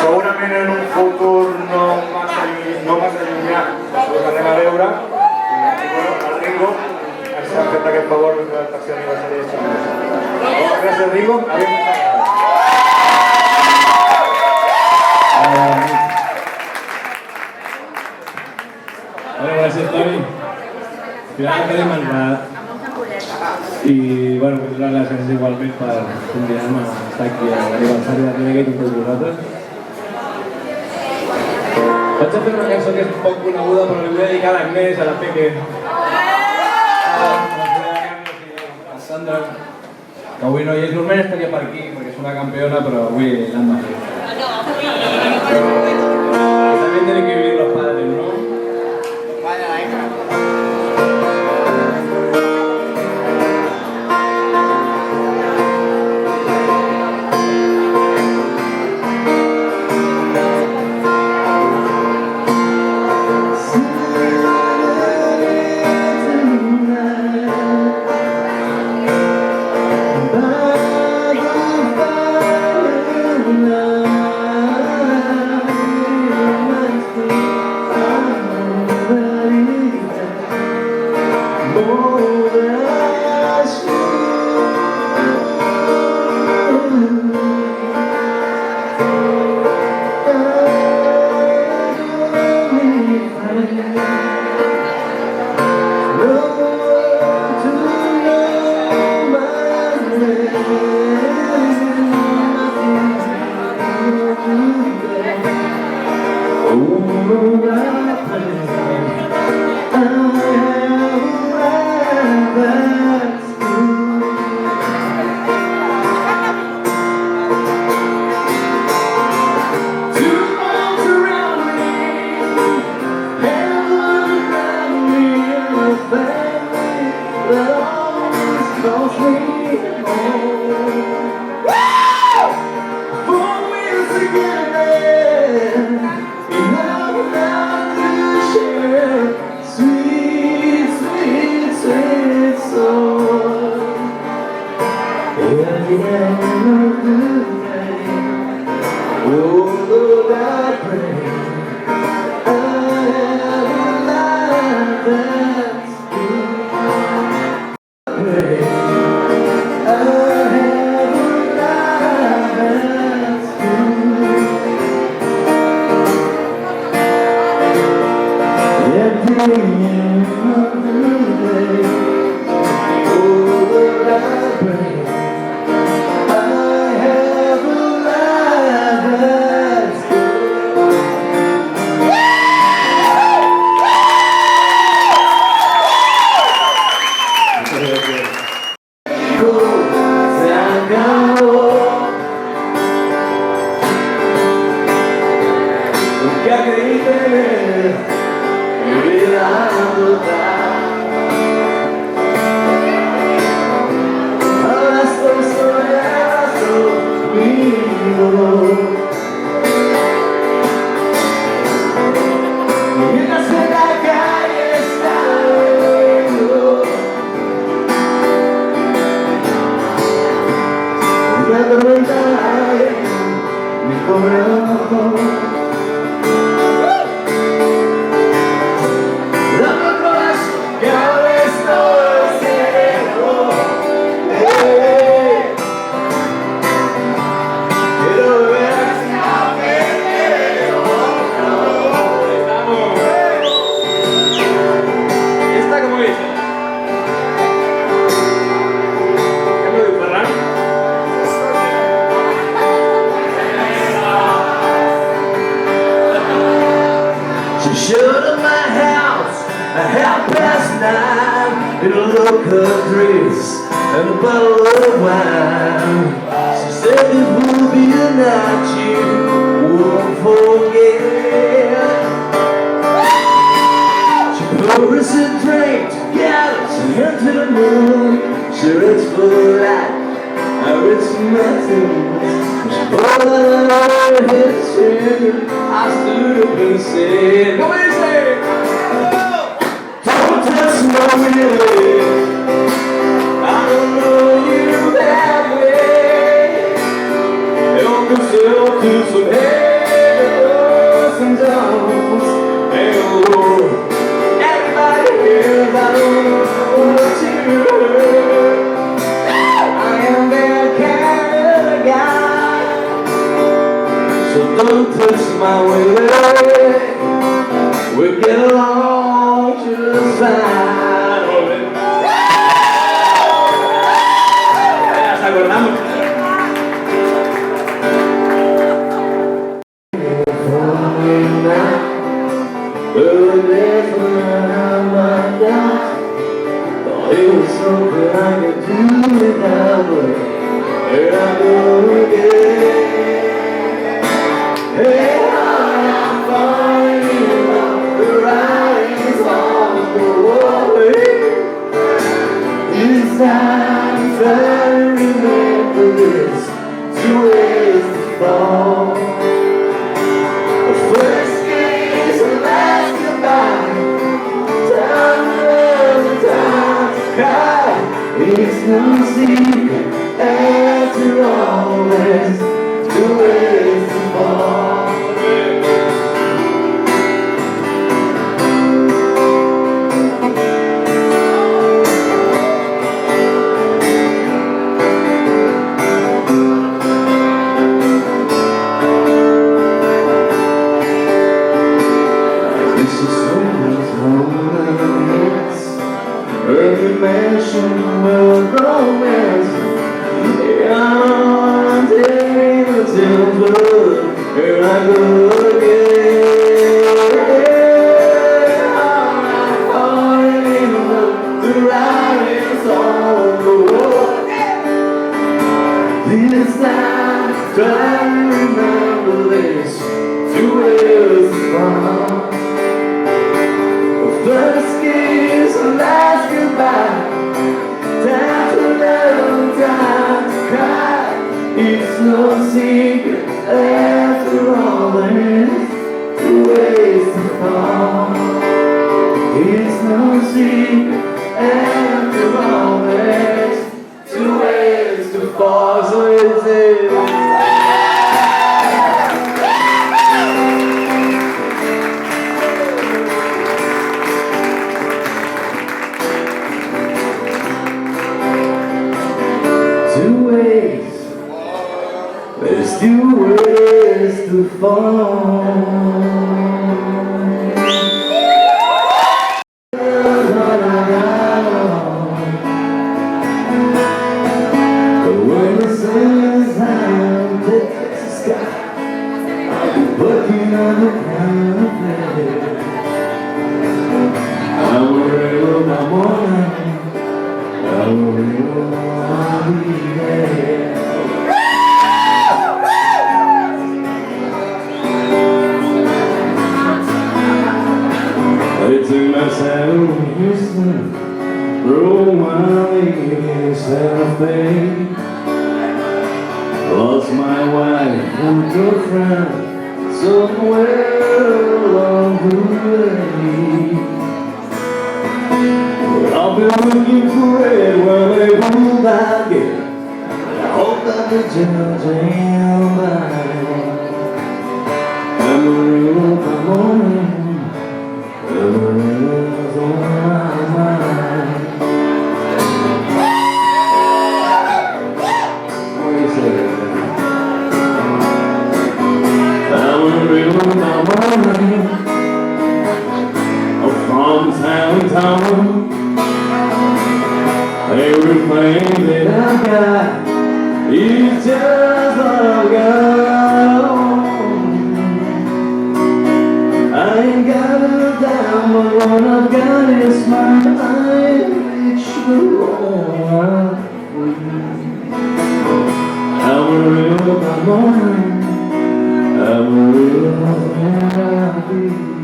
segurament en un futur no massa llunyà us anem a veure i bueno, el Ringo ens ha fet aquest favor del tercer aniversari de Xamesa. Gràcies Ringo, gràcies Toni. Final que hem entrat i bueno, donar les gràcies igualment per convidar-me a estar aquí a l'aniversari de Renegade amb tots vosaltres. Vaig a fer una cançó que és poc coneguda però li vull dedicar a l'Agnès, a la Peque, a la Sandra, que avui no hi és, normalment estaria per aquí perquè és una campiona però avui l'han de fer. També tienen que vivir los padres, ¿no? Yourself to some hell. Hey, oh, everybody hears, I don't know what you heard. I am that kind of guy, so don't touch my way. We get along just fine. Ya se acordamos. It was something I could do without, but here I go again. Hey, I'm falling in love, the writing's on the wall. This time, try to remember this, 2 ways to fall. The first is the last goodbye. It's no secret, after all, there's 2 ways to fall. This is always romance, early mansion of romance. I'm taking the silver, here I go again. I'm falling in love, the writing's on the wall. This time, try to remember this, 2 ways to fall. The first kiss, the last goodbye. Time to love, time to cry. It's no secret, after all, there's 2 ways to fall. It's no secret, after all, there's 2 ways to fall. So it's it. There's 2 ways to fall. But when the sun is high and touches the sky, I'll be working on the ground. I worry about my morning, I worry about I'll be there. It took my Saddle Houston, broke my leg in Santa Fe. Lost my wife and girlfriend somewhere along the way. I've been looking for it while they move back in. I hope that the jam by. I'm a real morning. Everyone's on my mind. What do you say? I'm a real morning. From town to town. Everything that I got is just what I got. I ain't got a dime, but what I've got is my time, which will all I'm a real morning, I'm a real happy.